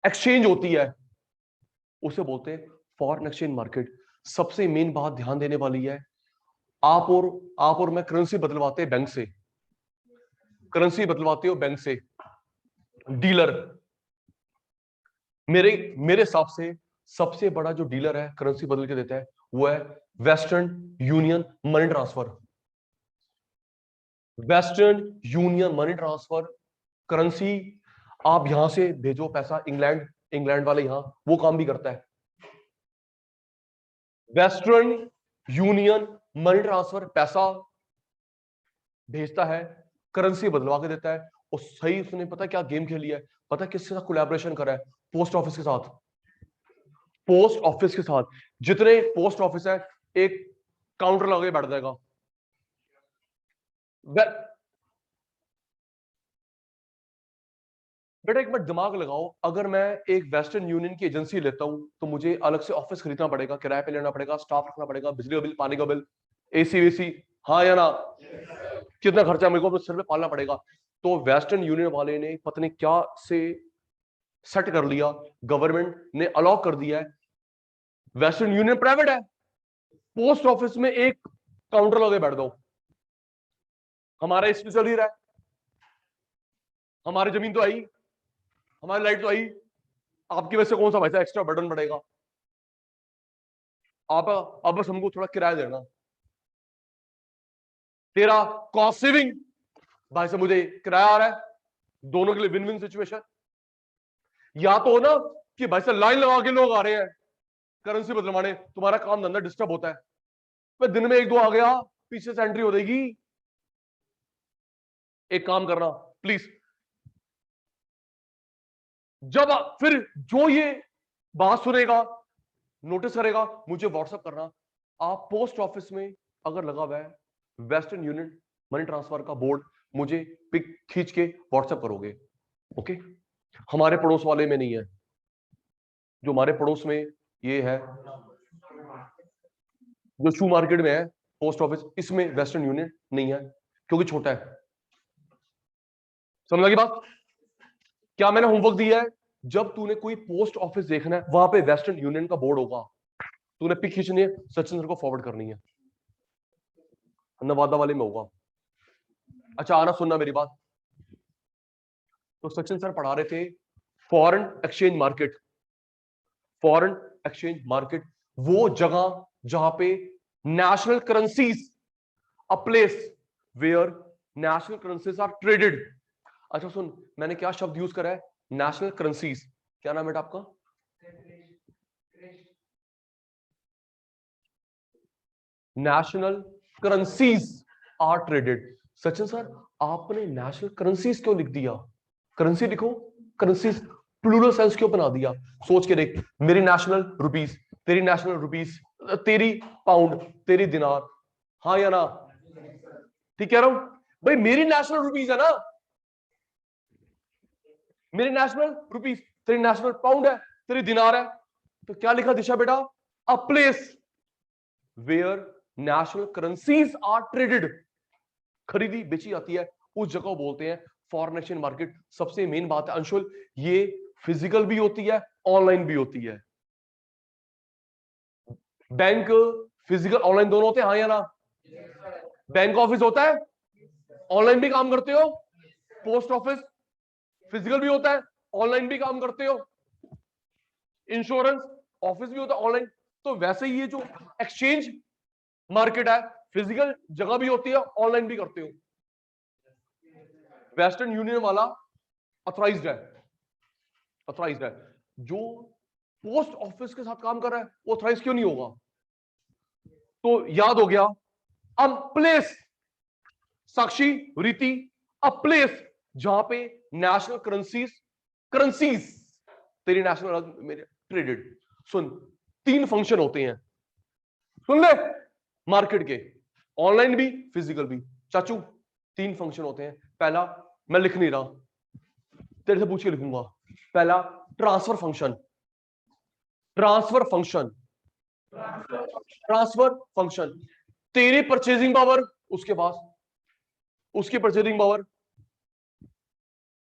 एक्सचेंज होती है उसे बोलते हैं फॉरेन एक्सचेंज मार्केट। सबसे मेन बात ध्यान देने वाली है, आप और मैं करेंसी बदलवाते हैं बैंक से, करेंसी बदलवाते हो बैंक से। डीलर, मेरे मेरे हिसाब से सबसे बड़ा जो डीलर है करेंसी बदल के देता है वो है western union money transfer. Western union money transfer currency, आप यहां से भेजो पैसा इंग्लैंड, इंग्लैंड वाले यहां, वो काम भी करता है। वेस्टर्न यूनियन मनी ट्रांसफर पैसा भेजता है, करेंसी बदलवा के देता है। और सही उसने पता क्या गेम खेली है, पता किसके साथ कोलैबोरेशन करा है? पोस्ट ऑफिस के साथ। पोस्ट ऑफिस के साथ जितने पोस्ट ऑफिस है एक काउंटर लगा के बैठ जाएगा। बेटा एक मिनट दिमाग लगाओ, अगर मैं एक वेस्टर्न यूनियन की एजेंसी लेता हूं तो मुझे अलग से ऑफिस खरीदना पड़ेगा, किराए पे लेना पड़ेगा, स्टाफ रखना पड़ेगा, बिजली का बिल, पानी का बिल, एसी वेसी, हाँ या ना? कितना खर्चा मेरे को अपने सिर पे पालना पड़ेगा। तो वेस्टर्न यूनियन वाले ने पता नहीं क्या से सेट कर लिया, गवर्नमेंट ने अलाउ कर दिया है, वेस्टर्न यूनियन प्राइवेट है, पोस्ट ऑफिस में एक काउंटर लगे बैठ दो। हमारा इसमें चल ही रहा है, हमारी जमीन तो आई, हमारी लाइट तो आई, आपकी वजह से कौन सा पैसा एक्स्ट्रा बर्डन बढ़ेगा? आप अब बस हमको थोड़ा किराया देना, तेरा कॉस्ट सेविंग, भाई से मुझे किराया आ रहा है, दोनों के लिए विन विन सिचुएशन। या तो ना कि भाई से लाइन लगा के लोग आ रहे हैं करेंसी बदलवाने, तुम्हारा काम धंधा डिस्टर्ब होता है, मैं दिन में एक दो आ गया, पीछे से एंट्री हो जाएगी। एक काम करना प्लीज, जब फिर जो ये बात सुनेगा, नोटिस करेगा, मुझे व्हाट्सएप करना। आप पोस्ट ऑफिस में अगर लगा हुआ है वेस्टर्न यूनियन मनी ट्रांसफर का बोर्ड, मुझे पिक खींच के व्हाट्सएप करोगे, ओके? हमारे पड़ोस वाले में नहीं है, जो हमारे पड़ोस में ये है, जो शू मार्केट में है पोस्ट ऑफिस, इसमें वेस्टर्न यूनियन नहीं है क्योंकि छोटा है। समझ लगी बात? क्या मैंने होमवर्क दिया है? जब तूने कोई पोस्ट ऑफिस देखना है वहां पे वेस्टर्न यूनियन का बोर्ड होगा, तूने पिक खींचनी है, सचिन सर को फॉरवर्ड करनी है, नवादा वाले में होगा। अच्छा आना सुनना मेरी बात। तो सचिन सर पढ़ा रहे थे foreign exchange market, foreign exchange market वो जगह जहां पे national currencies, a place where national currencies are traded. अच्छा सुन, मैंने क्या शब्द यूज करा है? National currencies. क्या नाम है बेटा आपका? National currencies are traded. Sachin sir आपने नेशनल करेंसीज क्यों लिख दिया? करेंसी लिखो, करेंसीज प्लूरल सेंस क्यों बना दिया? सोच के देख, मेरी नेशनल रुपीस, तेरी नेशनल रुपीस, तेरी पाउंड, तेरी दिनार, हाँ या ना? ठीक कह रहा हूं भाई, मेरी नेशनल रुपीस है ना, मेरी नेशनल रुपीस, तेरी नेशनल पाउंड है, तेरी दिनार है। तो क्या लिखा दिशा बेटा? A place where national currencies are traded, खरीदी बेची जाती है, उस जगह को बोलते हैं फॉरेन एक्सचेंज मार्केट। सबसे मेन बात है अंशुल, ये फिजिकल भी होती है, ऑनलाइन भी होती है। बैंक फिजिकल ऑनलाइन दोनों होते हैं, हाँ या ना? बैंक ऑफिस होता है, ऑनलाइन भी काम करते हो। पोस्ट ऑफिस फिजिकल भी होता है, ऑनलाइन भी काम करते हो। इंश्योरेंस ऑफिस भी होता है, ऑनलाइन। तो वैसे ही ये जो एक्सचेंज मार्केट है, फिजिकल जगह भी होती है, ऑनलाइन भी करते हो। वेस्टर्न यूनियन वाला ऑथराइज्ड है, ऑथराइज्ड है। जो पोस्ट ऑफिस के साथ काम कर रहा है वो ऑथराइज क्यों नहीं होगा? तो याद हो गया, अ प्लेस, साक्षी, रीति, अ प्लेस जहां पे नेशनल करेंसीज, करेंसीज तेरी नेशनल मेरे ट्रेडेड। सुन, तीन फंक्शन होते हैं, सुन ले, मार्केट के, ऑनलाइन भी फिजिकल भी। चाचू तीन फंक्शन होते हैं। पहला, मैं लिख नहीं रहा, तेरे से पूछ के लिखूंगा। पहला transfer function, transfer function, transfer function, तेरी परचेजिंग पावर, उसके पास उसकी परचेजिंग पावर,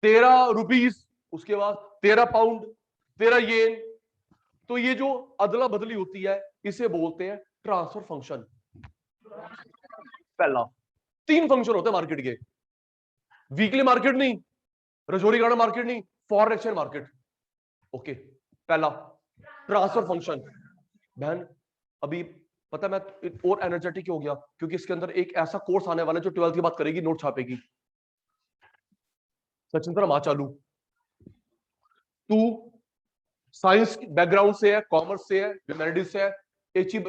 तेरा रुपीस, उसके बाद तेरा पाउंड, तेरा येन। तो ये जो अदला बदली होती है इसे बोलते हैं ट्रांसफर फंक्शन। पहला, तीन फंक्शन होते हैं मार्केट के, वीकली मार्केट नहीं, रजौरी गार्डन मार्केट नहीं, फॉरेन एक्सचेंज मार्केट। ओके, पहला ट्रांसफर फंक्शन। बहन अभी पता मैं और एनर्जेटिक हो गया क्योंकि इसके अंदर एक ऐसा कोर्स आने वाला है जो 12th की बात करेगी, नोट छापेगी। सचिन तरह मां चालू, तू साइंस बैकग्राउंड से है, कॉमर्स से है, ह्यूमैनिटीज से है, एक चीज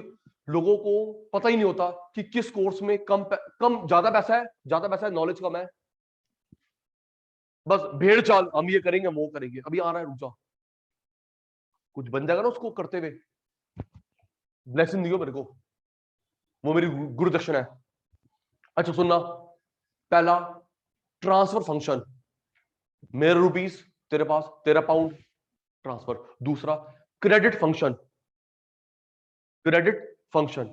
लोगों को पता ही नहीं होता कि किस कोर्स में कम ज्यादा पैसा है, ज्यादा पैसा है, नॉलेज कम है। बस भेड़ चाल, हम ये करेंगे वो करेंगे। अभी आ रहा है, रुक जाओ। कुछ बन जाएगा ना उसको करते हुए। ब्लेसिंग दियो मेरे को, वो मेरी गुरु दक्षिणा है। अच्छा सुनना, पहला ट्रांसफर फंक्शन, मेरे रुपीस तेरे पास, तेरा पाउंड, ट्रांसफर। दूसरा क्रेडिट फंक्शन, क्रेडिट फंक्शन।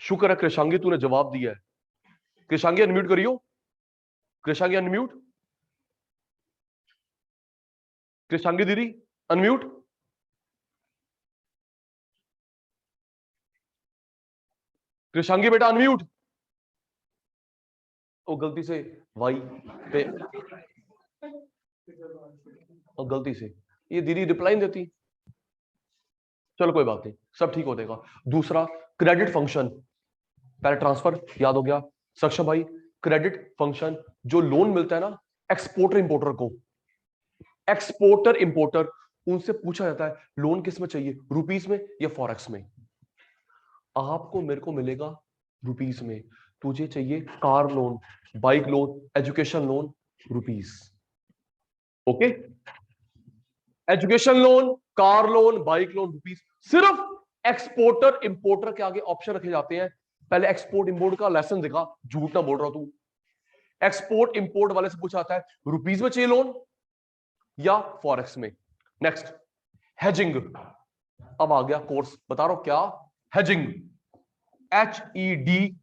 शुक्र है कृषांगी तूने जवाब दिया है। कृषांगी अनम्यूट करियो, कृषांगी अनम्यूट, कृषांगी दीदी अनम्यूट। कृषांगी बेटा अनम्यूट। ओ गलती से वाई पे, और गलती से ये दीदी रिप्लाई नहीं देती। चलो कोई बात नहीं, सब ठीक हो जाएगा। दूसरा क्रेडिट फंक्शन, पहले ट्रांसफर याद हो गया। सक्षम भाई, क्रेडिट फंक्शन जो लोन मिलता है ना एक्सपोर्टर इंपोर्टर को, एक्सपोर्टर इंपोर्टर, उनसे पूछा जाता है लोन किस में चाहिए, रुपीस में या फॉरेक्स में। आपको मेरे को मिलेगा रुपीस में, तुझे चाहिए car loan, bike loan, education loan, rupees. Okay, education loan, car loan, bike loan, rupees. सिर्फ एक्सपोर्टर इंपोर्टर के आगे ऑप्शन रखे जाते हैं। पहले एक्सपोर्ट इंपोर्ट का लेसन देखा, झूठ ना बोल रहा तू। एक्सपोर्ट इंपोर्ट वाले से पूछा जाता है रुपीस में चाहिए लोन या फॉरेक्स में। नेक्स्ट हेजिंग, अब आ गया कोर्स, बता रहा हूं क्या हेजिंग, HEDING।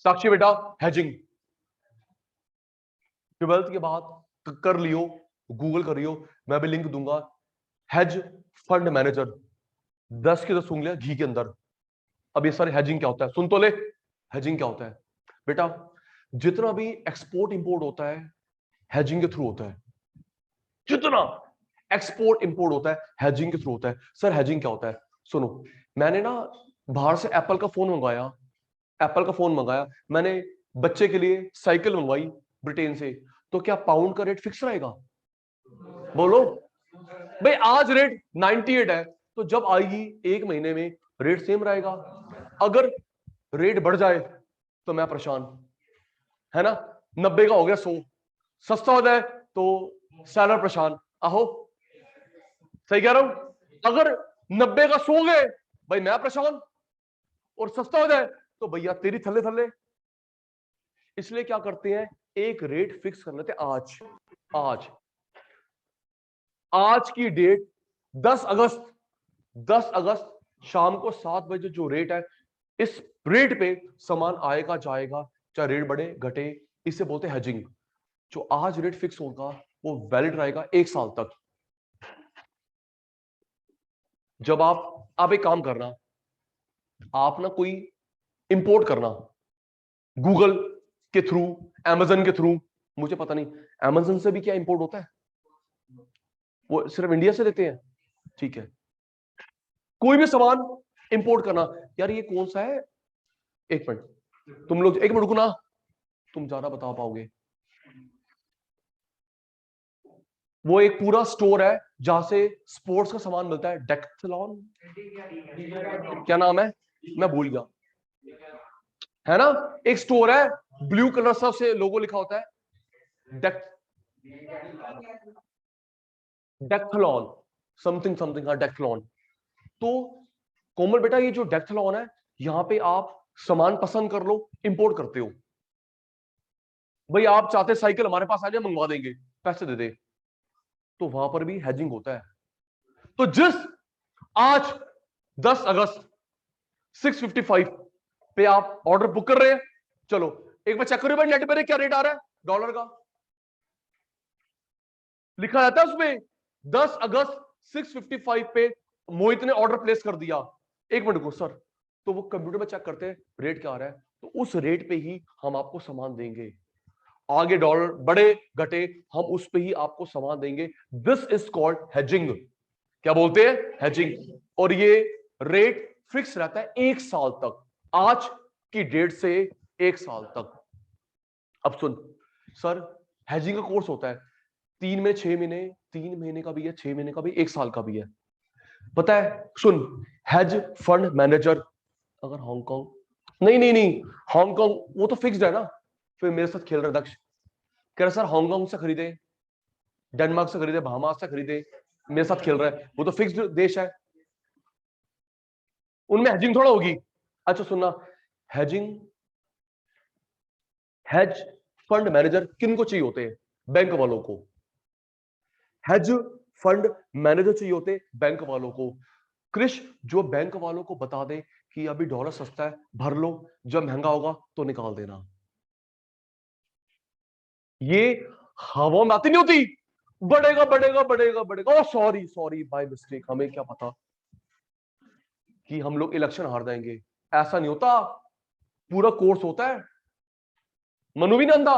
साक्षी बेटा हेजिंग 12th के बाद कर लियो, गूगल कर लियो, मैं भी लिंक दूंगा। हेज फंड मैनेजर, 10 की 10 उंगलियां घी के अंदर। अब ये सारे हेजिंग क्या होता है सुन तो ले। हेजिंग क्या होता है बेटा, जितना भी एक्सपोर्ट इंपोर्ट होता है हेजिंग के थ्रू होता है। जितना एक्सपोर्ट इंपोर्ट होता है हेजिंग के थ्रू होता है। सर हेजिंग क्या होता है, सुनो, मैंने ना बाहर से एप्पल का फोन मंगवाया, एप्पल का फोन मंगाया मैंने, बच्चे के लिए साइकिल मंगवाई ब्रिटेन से, तो क्या पाउंड का रेट फिक्स रहेगा? बोलो भाई, आज रेट 98 है, तो जब आएगी 1 महीने में रेट सेम रहेगा। अगर रेट बढ़ जाए तो मैं परेशान, है ना। 90 का हो गया 100, सस्ता हो जाए तो सैलर परेशान। आहो सही कह रहा हूं, अगर 90 का 100 गए भाई मैं परेशान, और सस्ता हो जाए तो भैया तेरी थल्ले थल्ले। इसलिए क्या करते हैं, एक रेट फिक्स कर लेते हैं। आज आज आज की डेट 10 अगस्त, 10 अगस्त शाम को 7 बजे जो रेट है, इस रेट पे सामान आएगा जाएगा, चाहे रेट बढ़े घटे, इसे बोलते हैं हेजिंग। जो आज रेट फिक्स होगा वो वैलिड रहेगा 1 साल तक। जब आप एक काम करना, आप ना कोई इंपोर्ट करना गूगल के थ्रू, अमेजन के थ्रू, मुझे पता नहीं अमेजन से भी क्या इंपोर्ट होता है, वो सिर्फ इंडिया से लेते हैं, ठीक है। कोई भी सामान इंपोर्ट करना, यार ये कौन सा है, एक मिनट तुम लोग, एक मिनट रुको ना, तुम ज्यादा बता पाओगे। वो एक पूरा स्टोर है जहां से स्पोर्ट्स का सामान मिलता है, डेक्थलॉन, क्या नाम है मैं भूल गया, है ना। एक स्टोर है ब्लू कलर से लोगो लिखा होता है, डेक्थलॉन समथिंग समथिंग, हाँ डेक्थलॉन। तो कोमल बेटा ये जो डेक्थलॉन है, यहां पे आप सामान पसंद कर लो, इंपोर्ट करते हो। भाई आप चाहते साइकिल हमारे पास आ जाए, मंगवा देंगे, पैसे दे दे, तो वहां पर भी हेजिंग होता है। तो जिस आज 10 अगस्त 6:55 पे आप ऑर्डर बुक कर रहे हैं, चलो एक बार चेक करो भाई नेट पे क्या रेट आ रहा है डॉलर का, लिखा रहता है उसमें 10 अगस्त 6:55 पे मोहित ने ऑर्डर प्लेस कर दिया। एक मिनट को सर, तो वो कंप्यूटर में चेक करते हैं रेट क्या आ रहा है, तो उस रेट पे ही हम आपको सामान देंगे। आगे डॉलर बढ़े घटे हम उस पे ही आपको सामान देंगे। This is called hedging. क्या बोलते हैं, हेजिंग। और ये रेट फिक्स रहता है 1 साल तक, आज की डेट से 1 साल तक। अब सुन सर, हेजिंग का कोर्स होता है 3 में 6 महीने, 3 महीने का भी है, 6 महीने का भी, 1 साल का भी है, पता है। सुन, हेज फंड मैनेजर अगर हांगकांग, नहीं नहीं नहीं, हांगकांग वो तो फिक्स्ड है ना, फिर मेरे साथ खेल रहा दक्ष, कह रहा सर हांगकांग से खरीदे, डेनमार्क से खरीदे, बहामास से खरीदे, मेरे साथ खेल रहा है, वो तो फिक्स्ड देश है, उनमें हेजिंग थोड़ा होगी। अच्छा सुनना, हेजिंग, हेज फंड मैनेजर किन को चाहिए होते हैं? बैंक वालों को। हेज फंड मैनेजर चाहिए होते बैंक वालों को। क्रिश, जो बैंक वालों को बता दे कि अभी डॉलर सस्ता है, भर लो, जब महंगा होगा तो निकाल देना। ये हवा में आती नहीं होती, बढ़ेगा बढ़ेगा बढ़ेगा बढ़ेगा, ओ सॉरी सॉरी बाय मिस्टेक, हमें क्या पता कि हम लोग इलेक्शन हार जाएंगे। ऐसा नहीं होता, पूरा कोर्स होता है। मनु भी नंदा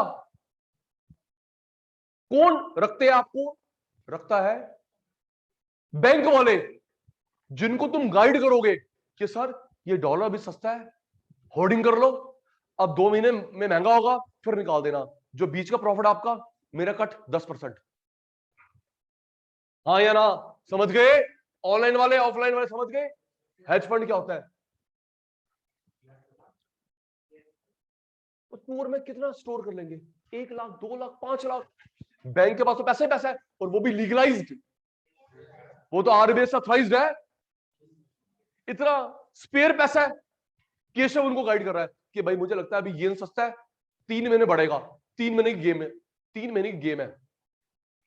कौन रखते हैं आपको? रखता है बैंक वाले, जिनको तुम गाइड करोगे कि सर ये डॉलर भी सस्ता है, होर्डिंग कर लो, अब 2 महीने में महंगा होगा फिर निकाल देना, जो बीच का प्रॉफिट आपका, मेरा कट 10%। हाँ या ना? समझ गए? ऑनलाइन वाले ऑफलाइन वाले समझ गए हेज फंड क्या होता है? पूर में कितना स्टोर कर लेंगे? 1 लाख, 2 लाख, 5 लाख। बैंक के पास तो पैसे पैसा है, और वो भी लीगलाइज्ड, वो तो आरबीआई से ऑथराइज्ड है। इतना स्पेयर पैसा है, केशव उनको गाइड कर रहा है कि भाई मुझे लगता है अभी येन सस्ता है, 3 महीने बढ़ेगा, 3 महीने की गेम है, 3 महीने की गेम है,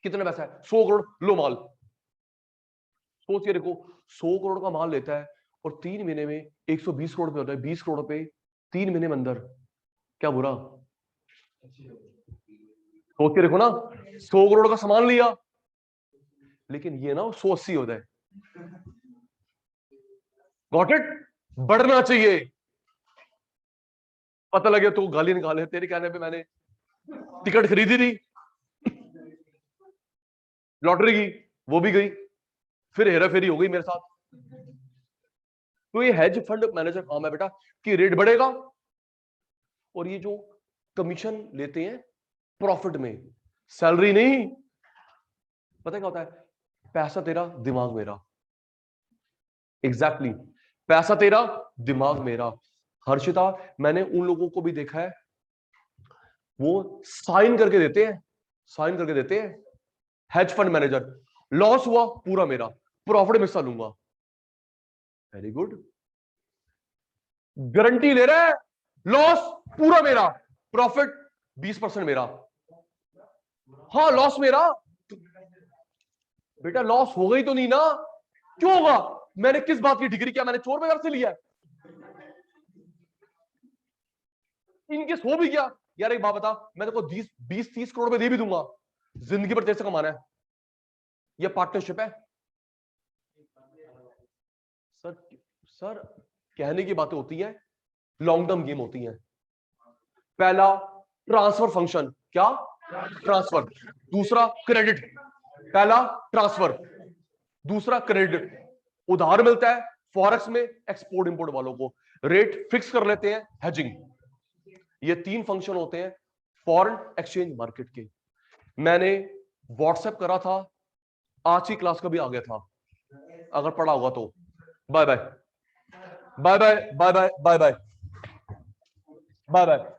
कितना पैसा है? 100 करोड़ लो माल। सोच के देखो, 100 करोड़ का माल लेता है और 3 महीने में 120 करोड़ पे होता है, 20 करोड़ पे 3 महीने में अंदर, क्या बुरा? सोच के देखो ना, 100 करोड़ का सामान लिया, लेकिन ये ना 180 होता है। Got it? बढ़ना चाहिए। पता लगे तो गाली निकाले, तेरे कहने पे मैंने टिकट खरीदी थी लॉटरी की, वो भी गई, फिर हेरा फेरी हो गई मेरे साथ। तो ये हेज फंड मैनेजर काम है बेटा कि रेट बढ़ेगा, और ये जो कमीशन लेते हैं प्रॉफिट में, सैलरी नहीं। पता क्या होता है? पैसा तेरा, दिमाग मेरा। एग्जैक्टली पैसा तेरा, दिमाग मेरा। हर्षिता, मैंने उन लोगों को भी देखा है, वो साइन करके देते हैं, साइन करके देते हैं हेज फंड मैनेजर, लॉस हुआ पूरा मेरा, प्रॉफिट में हिस्सा लूंगा। वेरी गुड, गारंटी ले रहा है, लॉस पूरा मेरा, प्रॉफिट 20% मेरा। हाँ लॉस मेरा, बेटा लॉस हो गई तो नहीं ना? क्यों होगा? मैंने किस बात की डिग्री, क्या मैंने चोर बाजार से लिया? इनकेस हो भी गया, यार एक बात बता, मैं तेरे को 20-30 करोड़ में दे भी दूंगा, जिंदगी भर तेरे से कमाना है, यह पार्टनरशिप है। सर, सर कहने की बातें होती हैं, लॉन्ग टर्म गेम होती हैं। पहला ट्रांसफर फंक्शन, क्या? ट्रांसफर। दूसरा क्रेडिट, पहला ट्रांसफर, दूसरा क्रेडिट। उधार मिलता है फॉरेक्स में एक्सपोर्ट इंपोर्ट वालों को, रेट फिक्स कर लेते हैं, हेजिंग। ये 3 फंक्शन होते हैं फॉरेन एक्सचेंज मार्केट के। मैंने व्हाट्सएप करा था, आज की क्लास का भी आ गया था, अगर पढ़ा होगा तो। Bye bye bye bye bye bye bye bye bye bye.